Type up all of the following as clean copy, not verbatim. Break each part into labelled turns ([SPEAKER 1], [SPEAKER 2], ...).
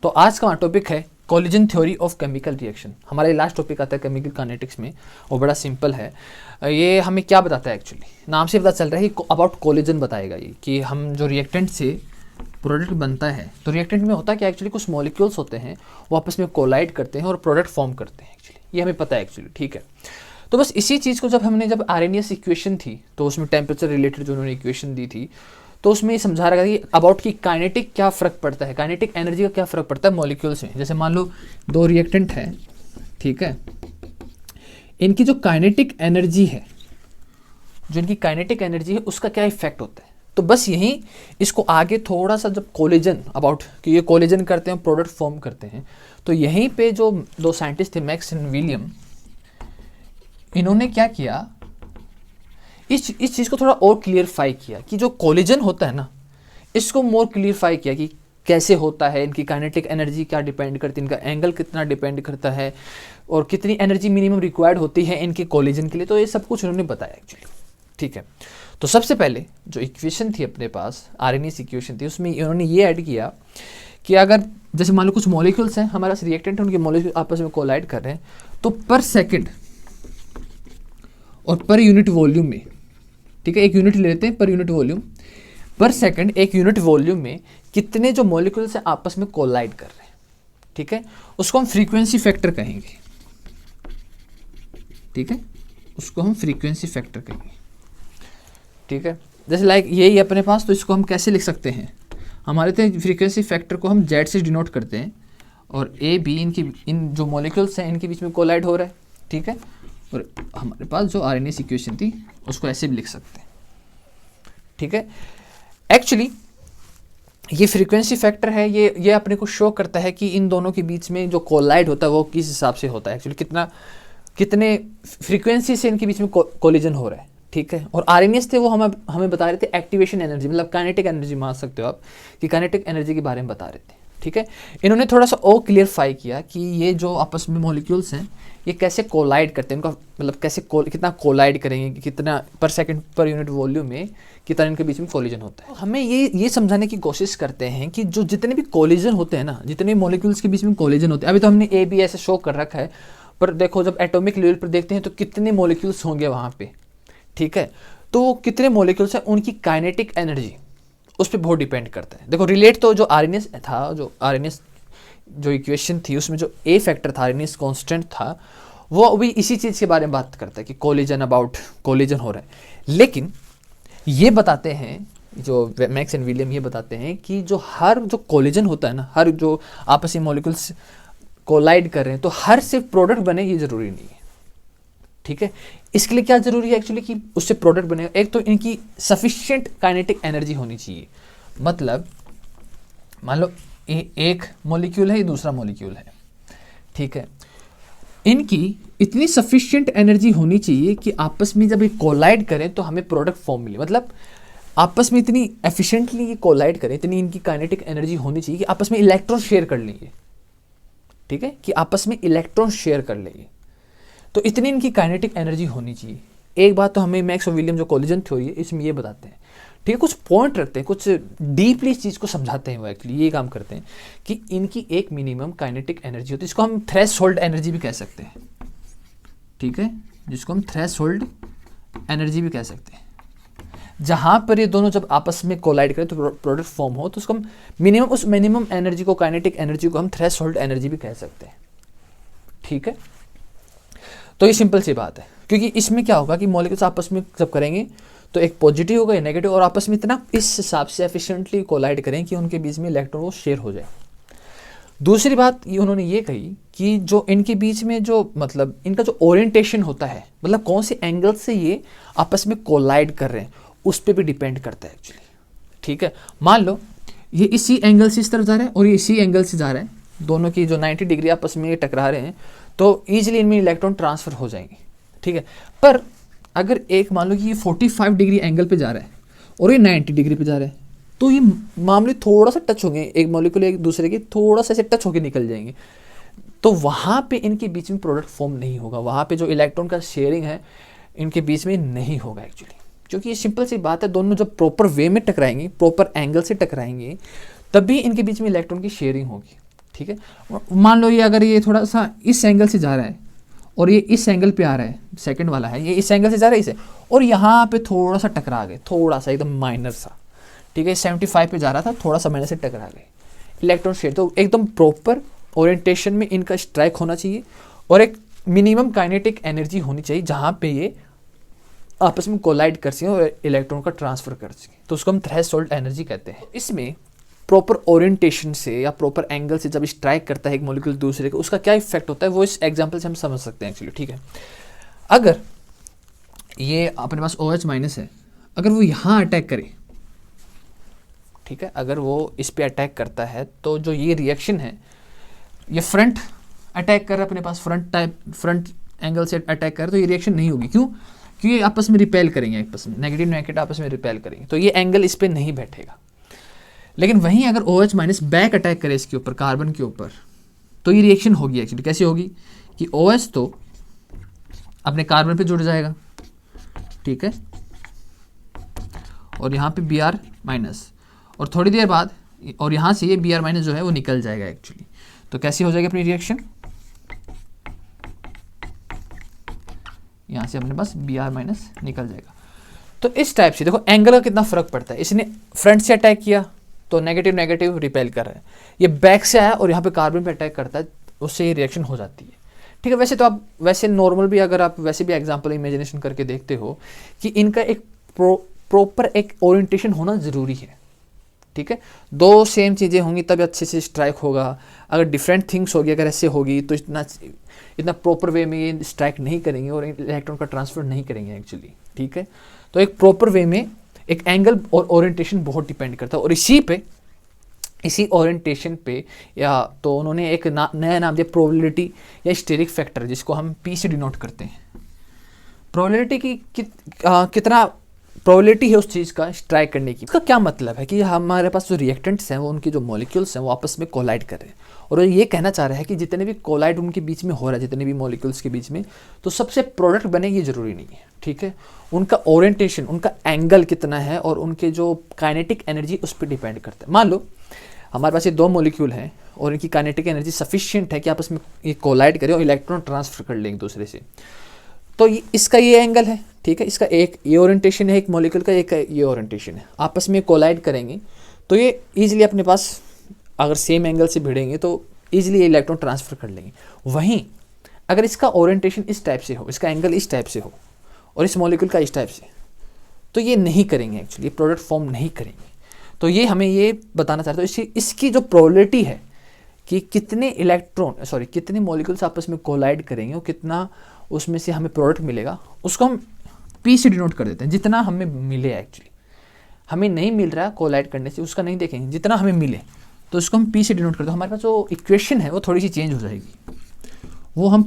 [SPEAKER 1] तो आज का हमारा टॉपिक है collision theory of chemical reaction. हमारा लास्ट टॉपिक आता है केमिकल काइनेटिक्स में, वो बड़ा सिंपल है। ये हमें क्या बताता है, एक्चुअली नाम से पता चल रहा है कि अबाउट कोलिजन बताएगा ये, कि हम जो रिएक्टेंट से प्रोडक्ट बनता है, तो रिएक्टेंट में होता है कि एक्चुअली कुछ मॉलिक्यूल्स होते हैं वो आपस में कोलाइड करते हैं और प्रोडक्ट फॉर्म करते हैं। एक्चुअली ये हमें पता है एक्चुअली, ठीक है। तो बस इसी चीज़ को जब आरएनएस इक्वेशन थी तो उसमें टेम्परेचर रिलेटेड जो उन्होंने इक्वेशन दी थी, तो उसमें ये समझा रहा है कि अबाउट की काइनेटिक क्या फ़र्क पड़ता है, काइनेटिक एनर्जी का क्या फ़र्क पड़ता है मॉलिक्यूल्स में। जैसे मान लो दो रिएक्टेंट है, ठीक है, इनकी जो काइनेटिक एनर्जी है, जो इनकी काइनेटिक एनर्जी है उसका क्या इफेक्ट होता है। तो बस यही इसको आगे थोड़ा सा जब कोलिजन अबाउट कि ये कोलिजन करते हैं, प्रोडक्ट फॉर्म करते हैं, तो यहीं पे जो दो साइंटिस्ट थे मैक्स एंड विलियम, इन्होंने क्या किया, इस चीज़ को थोड़ा और क्लियरफाई किया कि जो कोलिजन होता है ना, इसको मोर क्लियरफाई किया कि कैसे होता है, इनकी काइनेटिक एनर्जी क्या डिपेंड करती है, इनका एंगल कितना डिपेंड करता है और कितनी एनर्जी मिनिमम रिक्वायर्ड होती है इनके कोलिजन के लिए। तो ये सब कुछ उन्होंने बताया एक्चुअली, ठीक है। तो सबसे पहले जो इक्वेशन थी अपने पास, आरएनएस इक्वेशन थी, उसमें उन्होंने ये ऐड किया कि अगर जैसे मान लो कुछ मॉलिक्यूल्स हैं हमारा रिएक्टेंट है, उनके मॉलिक्यूल आपस में कोलाइड कर रहे हैं, तो पर सेकेंड और पर यूनिट वॉल्यूम में, ठीक है, एक यूनिट ले लेते हैं पर यूनिट वॉल्यूम, पर सेकंड एक यूनिट वॉल्यूम में कितने जो मॉलिक्यूल्स हैं आपस में कोलाइड कर रहे हैं, ठीक है, उसको हम फ्रीक्वेंसी फैक्टर कहेंगे, ठीक है, उसको हम फ्रीक्वेंसी फैक्टर कहेंगे, ठीक है। जैसे लाइक यही अपने पास, तो इसको हम कैसे लिख सकते हैं, हमारे तो फ्रीक्वेंसी फैक्टर को हम जेड से डिनोट करते हैं, और ए बी इन जो मॉलिक्यूल्स हैं इनके बीच में कोलाइड हो रहा है, ठीक है। और हमारे पास जो आरएनएस इक्वेशन थी उसको ऐसे भी लिख सकते हैं, ठीक है। एक्चुअली ये फ्रीक्वेंसी फैक्टर है, ये अपने को शो करता है कि इन दोनों के बीच में जो कोलाइड होता है वो किस हिसाब से होता है, एक्चुअली कितने फ्रीक्वेंसी से इनके बीच में कोलिजन हो रहा है, ठीक है। और आरएनएस थे वो हमें बता रहे थे एक्टिवेशन एनर्जी, मतलब काइनेटिक एनर्जी मान सकते हो आप, कि काइनेटिक एनर्जी के बारे में बता रहे थे, ठीक है। इन्होंने थोड़ा सा और क्लियरफाई किया कि ये जो आपस में मॉलिक्यूल्स हैं ये कैसे कोलाइड करते हैं, उनका मतलब कैसे कितना कोलाइड करेंगे, कितना पर सेकंड पर यूनिट वॉल्यूम में कितना इनके बीच में कोलिजन होता है। हमें ये समझाने की कोशिश करते हैं कि जो जितने भी कोलिजन होते हैं ना, जितने मॉलिक्यूल्स के बीच में कोलिजन होते हैं, अभी तो हमने ए बी ऐसे शो कर रखा है, पर देखो जब एटॉमिक लेवल पर देखते हैं तो कितने मॉलिक्यूल्स होंगे वहाँ पे, ठीक है। तो कितने मॉलिक्यूल्स हैं, उनकी काइनेटिक एनर्जी उस पर बहुत डिपेंड करता है। देखो रिलेट तो जो आरएनएस था, जो आरएनएस जो इक्वेशन थी उसमें जो ए फैक्टर था, आरएनएस कांस्टेंट था, वो भी इसी चीज़ के बारे में बात करता है कि कोलिजन अबाउट कोलिजन हो रहा है। लेकिन ये बताते हैं जो मैक्स एंड विलियम, ये बताते हैं कि जो हर जो कोलिजन होता है ना, हर जो आपस में मॉलिक्यूल्स कोलाइड कर रहे हैं, तो हर सिर्फ प्रोडक्ट बने ये ज़रूरी नहीं है, ठीक है। इसके लिए क्या ज़रूरी है एक्चुअली कि उससे प्रोडक्ट बनेगा, एक तो इनकी सफिशिएंट काइनेटिक एनर्जी होनी चाहिए। मतलब मान लो एक मॉलिक्यूल है, ये दूसरा मॉलिक्यूल है, ठीक है, इनकी इतनी सफिशिएंट एनर्जी होनी चाहिए कि आपस में जब ये कोलाइड करें तो हमें प्रोडक्ट फॉर्म मिले। मतलब आपस में इतनी एफिशिएंटली ये कोलाइड करें, इतनी इनकी काइनेटिक एनर्जी होनी चाहिए कि आपस में इलेक्ट्रॉन शेयर कर लेंगे, ठीक है, कि आपस में इलेक्ट्रॉन शेयर कर लेंगे। तो इतनी इनकी काइनेटिक एनर्जी होनी चाहिए। एक बात तो हमें मैक्स और विलियम जो कोलिजन थ्योरी है इसमें ये बताते हैं, ठीक है, कुछ पॉइंट रखते हैं, कुछ डीपली इस चीज़ को समझाते हैं। वो एक्चुअली ये काम करते हैं कि इनकी एक मिनिमम काइनेटिक एनर्जी होती है, इसको हम थ्रेशोल्ड एनर्जी भी कह सकते हैं, ठीक है, जिसको हम थ्रेशोल्ड एनर्जी भी कह सकते हैं। जहाँ पर ये दोनों जब आपस में कोलाइड करें तो प्रोडक्ट फॉर्म हो, तो उसको हम उस मिनिमम एनर्जी को, काइनेटिक एनर्जी को हम थ्रेशोल्ड एनर्जी भी कह सकते हैं, ठीक है। तो ये सिंपल सी बात है, क्योंकि इसमें क्या होगा कि मॉलिक्यूल्स आपस में जब करेंगे तो एक पॉजिटिव होगा, एक नेगेटिव, और आपस में इतना इस हिसाब से एफिशिएंटली कोलाइड करें कि उनके बीच में इलेक्ट्रॉन वो शेयर हो जाए। दूसरी बात ये उन्होंने ये कही कि जो इनके बीच में जो मतलब इनका जो ओरिएंटेशन होता है, मतलब कौन से एंगल से ये आपस में कोलाइड कर रहे हैं, उस पर भी डिपेंड करता है एक्चुअली, ठीक है। मान लो ये इसी एंगल से इस तरफ जा रहा है और ये इसी एंगल से जा रहा है, दोनों की जो 90 डिग्री आपस में टकरा रहे हैं, तो ईजिली इनमें इलेक्ट्रॉन ट्रांसफर हो जाएंगे, ठीक है। पर अगर एक मान लो कि ये 45 डिग्री एंगल पे जा रहा है और ये 90 डिग्री पे जा रहा है, तो ये मामले थोड़ा सा टच होंगे, एक मॉलिक्यूल एक दूसरे के थोड़ा सा ऐसे टच होकर निकल जाएंगे, तो वहाँ पे इनके बीच में प्रोडक्ट फॉर्म नहीं होगा, वहाँ पे जो इलेक्ट्रॉन का शेयरिंग है इनके बीच में नहीं होगा एक्चुअली, क्योंकि ये सिंपल सी बात है, दोनों जब प्रॉपर वे में टकराएंगे, प्रॉपर एंगल से टकराएंगे, तभी इनके बीच में इलेक्ट्रॉन की शेयरिंग होगी। ठीक है। मान लो ये अगर ये थोड़ा सा इस एंगल से जा रहा है और ये इस एंगल पे आ रहा है, सेकंड वाला है, ये इस एंगल से जा रहा है इसे, और यहाँ पे थोड़ा सा टकरा गए, थोड़ा सा एकदम माइनर सा, ठीक है, 75 पे जा रहा था, थोड़ा सा माइनर से टकरा गए इलेक्ट्रॉन शेयर। तो एकदम प्रॉपर ओरिएंटेशन में इनका स्ट्राइक होना चाहिए और एक मिनिमम काइनेटिक एनर्जी होनी चाहिए जहाँ पे ये आपस में कोलाइड कर सकें और इलेक्ट्रॉन का ट्रांसफर कर सकें, तो उसको हम थ्रेशोल्ड एनर्जी कहते हैं। इसमें प्रॉपर ओरिएंटेशन से या प्रॉपर एंगल से जब स्ट्राइक करता है एक मॉलिक्यूल दूसरे को, उसका क्या इफेक्ट होता है वो इस एग्जांपल से हम समझ सकते हैं एक्चुअली, ठीक है। अगर ये अपने पास OH माइनस है, अगर वो यहाँ अटैक करे, ठीक है, अगर वो इस पे अटैक करता है तो जो ये रिएक्शन है, ये फ्रंट अटैक कर रहा है अपने पास, फ्रंट एंगल से अटैक कर रहा है, तो ये रिएक्शन नहीं होगी। क्यों? क्योंकि ये आपस में रिपेल करेंगे, आपस में नेगेटिव नेगेटिव आपस में रिपेल करेंगे, तो ये एंगल इस पे नहीं बैठेगा। लेकिन वहीं अगर OH माइनस बैक अटैक करे इसके ऊपर, कार्बन के ऊपर, तो ये रिएक्शन होगी एक्चुअली। कैसे होगी कि OH तो अपने कार्बन पे जुड़ जाएगा, ठीक है, और यहाँ पे Br माइनस, और थोड़ी देर बाद और यहाँ से ये Br माइनस जो है वो निकल जाएगा एक्चुअली। तो कैसी हो जाएगी अपनी रिएक्शन, यहाँ से अपने पास Br माइनस निकल जाएगा। तो इस टाइप से देखो एंगल का कितना फर्क पड़ता है। इसने फ्रंट से अटैक किया तो नेगेटिव नेगेटिव रिपेल कर रहा है, ये बैक से आया और यहाँ पे कार्बन पे अटैक करता है, उससे ये रिएक्शन हो जाती है, ठीक है। वैसे तो आप वैसे नॉर्मल भी अगर आप वैसे भी एग्जांपल इमेजिनेशन करके देखते हो कि इनका एक प्रॉपर एक ओरिएंटेशन होना ज़रूरी है, ठीक है। दो सेम चीज़ें होंगी तब अच्छे से स्ट्राइक होगा। अगर डिफरेंट थिंग्स होगी, अगर ऐसे होगी तो इतना प्रॉपर वे में ये स्ट्राइक नहीं करेंगे और इलेक्ट्रॉन का ट्रांसफर नहीं करेंगे एक्चुअली, ठीक है। तो एक प्रॉपर वे में एक एंगल और ओरिएंटेशन बहुत डिपेंड करता है, और इसी ओरिएंटेशन पे या तो उन्होंने एक नया नाम दिया प्रोबेबिलिटी या स्टेरिक फैक्टर, जिसको हम P से डिनोट करते हैं। प्रोबेबिलिटी की कितना प्रोबेबिलिटी है उस चीज़ का स्ट्राइक करने की। इसका क्या मतलब है कि हमारे पास जो रिएक्टेंट्स हैं वो उनके जो मॉलिक्यूल्स हैं वो आपस में कोलाइड कर रहे हैं, और ये कहना चाह रहा है कि जितने भी कोलाइड उनके बीच में हो रहा है, जितने भी मॉलिक्यूल्स के बीच में, तो सबसे प्रोडक्ट बने ये ज़रूरी नहीं है, ठीक है। उनका ओरिएंटेशन, उनका एंगल कितना है और उनके जो काइनेटिक एनर्जी उस पर डिपेंड करता है। मान लो हमारे पास ये दो मॉलिक्यूल हैं और इनकी काइनेटिक एनर्जी सफिशिएंट है कि आपस में ये कोलाइड करें और इलेक्ट्रॉन ट्रांसफर कर लें एक दूसरे से, तो इसका ये एंगल है, ठीक है, इसका एक ये ओरिएंटेशन है एक मॉलिक्यूल का, एक ये ओरिएंटेशन है, आपस में कोलाइड करेंगे तो ये ईजिली अपने पास अगर सेम एंगल से भिड़ेंगे तो ईजिली इलेक्ट्रॉन ट्रांसफर कर लेंगे। वहीं अगर इसका ओरिएंटेशन इस टाइप से हो, इसका एंगल इस टाइप से हो और इस मॉलिक्यूल का इस टाइप से, तो ये नहीं करेंगे एक्चुअली, प्रोडक्ट फॉर्म नहीं करेंगे। तो ये हमें ये बताना चाहता है इसकी जो प्रोबेबिलिटी है कि कितने मॉलिक्यूल्स आपस में कोलाइड करेंगे और कितना उसमें से हमें प्रोडक्ट मिलेगा, उसको हम P से डिनोट कर देते हैं। जितना हमें मिले एक्चुअली, हमें नहीं मिल रहा है कोलाइड करने से, उसका नहीं देखेंगे, जितना हमें मिले तो उसको हम P से डिनोट करते हैं। हमारे पास जो इक्वेशन है वो थोड़ी सी चेंज हो जाएगी, वो हम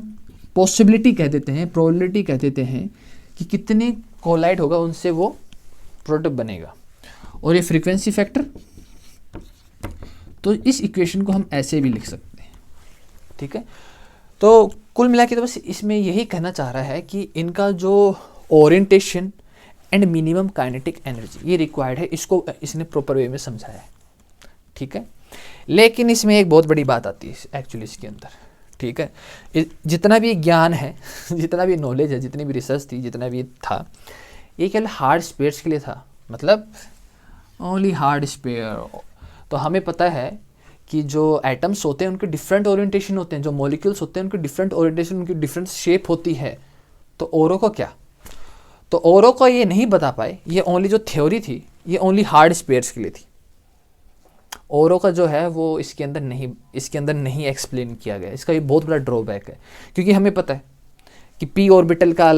[SPEAKER 1] पॉसिबिलिटी कह देते हैं, प्रोबेबिलिटी कह देते हैं कि कितने कोलाइड होगा उनसे वो प्रोडक्ट बनेगा, और ये फ्रीक्वेंसी फैक्टर। तो इस इक्वेशन को हम ऐसे भी लिख सकते हैं, ठीक है। तो कुल मिला के तो बस इसमें यही कहना चाह रहा है कि इनका जो orientation and minimum kinetic energy ये रिक्वायर्ड है, इसको इसने प्रॉपर वे में समझाया है, ठीक है। लेकिन इसमें एक बहुत बड़ी बात आती है एक्चुअली इसके अंदर, ठीक है। जितना भी ज्ञान है, जितना भी नॉलेज है, जितनी भी रिसर्च थी, जितना भी था, ये केवल हार्ड स्पेयर्स के लिए था, मतलब ओनली हार्ड स्पेयर। तो हमें पता है कि जो एटम्स होते हैं उनके डिफरेंट ओरिएंटेशन होते हैं, जो मॉलिक्यूल्स होते हैं उनके डिफरेंट ओरिएंटेशन, उनकी डिफरेंट शेप होती है। तो औरों को क्या, तो औरों को ये नहीं बता पाए, ये ओनली जो थ्योरी थी ये ओनली हार्ड स्पेयर्स के लिए थी। औरों का जो है वो इसके अंदर नहीं एक्सप्लेन किया गया। इसका ये बहुत बड़ा ड्रॉबैक है, क्योंकि हमें पता है कि P ऑर्बिटल का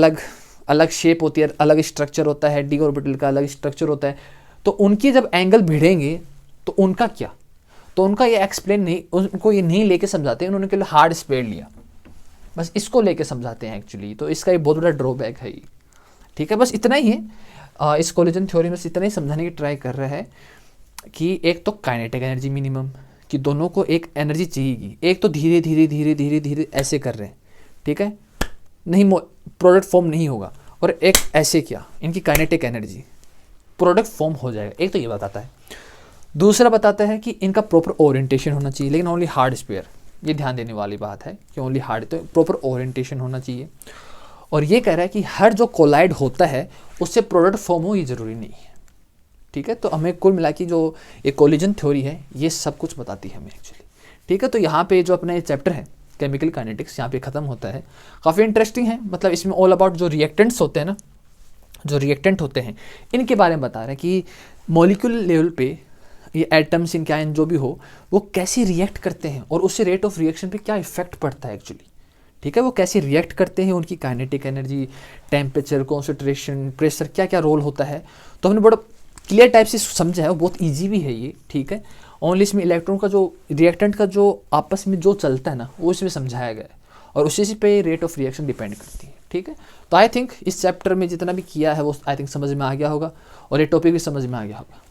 [SPEAKER 1] अलग शेप होती है, अलग स्ट्रक्चर होता है, D ऑर्बिटल का अलग स्ट्रक्चर होता है। तो उनके जब एंगल भिड़ेंगे तो उनका क्या, तो उनका ये एक्सप्लेन नहीं, उनको ये नहीं लेके समझाते, उन्होंने केवल हार्ड स्पेयर लिया, बस इसको लेके समझाते हैं एक्चुअली। तो इसका ये बहुत बड़ा ड्रॉबैक है, ठीक है। बस इतना ही है, इस कोलिजन थ्योरी में इतना ही समझाने की ट्राई कर रहा है कि एक तो काइनेटिक एनर्जी मिनिमम, कि दोनों को एक एनर्जी चाहिएगी, एक तो धीरे धीरे धीरे धीरे धीरे ऐसे कर रहे हैं, ठीक है, नहीं प्रोडक्ट फॉर्म नहीं होगा, और एक ऐसे क्या, इनकी काइनेटिक एनर्जी, प्रोडक्ट फॉर्म हो जाएगा। एक तो ये बताता है। दूसरा बताता है कि इनका प्रॉपर ओरिएंटेशन होना चाहिए, लेकिन ओनली हार्ड स्पेयर, ये ध्यान देने वाली बात है कि ओनली हार्ड, तो प्रॉपर ओरिएंटेशन होना चाहिए। और ये कह रहा है कि हर जो कोलाइड होता है उससे प्रोडक्ट फॉर्म हो, ये ज़रूरी नहीं है। ठीक है, तो हमें कुल मिला के जो एक कोलिजन थ्योरी है ये सब कुछ बताती है हमें एक्चुअली। ठीक है, तो यहाँ पे जो अपना ये चैप्टर है केमिकल काइनेटिक्स यहाँ पे ख़त्म होता है। काफ़ी इंटरेस्टिंग है, मतलब इसमें ऑल अबाउट जो रिएक्टेंट्स होते हैं ना, जो रिएक्टेंट होते हैं इनके बारे में बता रहे हैं कि मॉलिक्यूल लेवल पे ये एटम्स इनके आयन जो भी हो वो कैसे रिएक्ट करते हैं और उससे रेट ऑफ रिएक्शन पे क्या इफेक्ट पड़ता है एक्चुअली। ठीक है, वो कैसे रिएक्ट करते हैं, उनकी kinetic energy, temperature, concentration, pressure, क्या क्या रोल होता है। तो हमने बड़ा क्लियर टाइप से समझा है, वो बहुत ईजी भी है ये। ठीक है, ओनली इसमें इलेक्ट्रॉन का जो रिएक्टेंट का जो आपस में जो चलता है ना वो इसमें समझाया गया है और उसी पे रेट ऑफ रिएक्शन डिपेंड करती है। ठीक है, तो आई थिंक इस चैप्टर में जितना भी किया है वो आई थिंक समझ में आ गया होगा और ये टॉपिक भी समझ में आ गया होगा।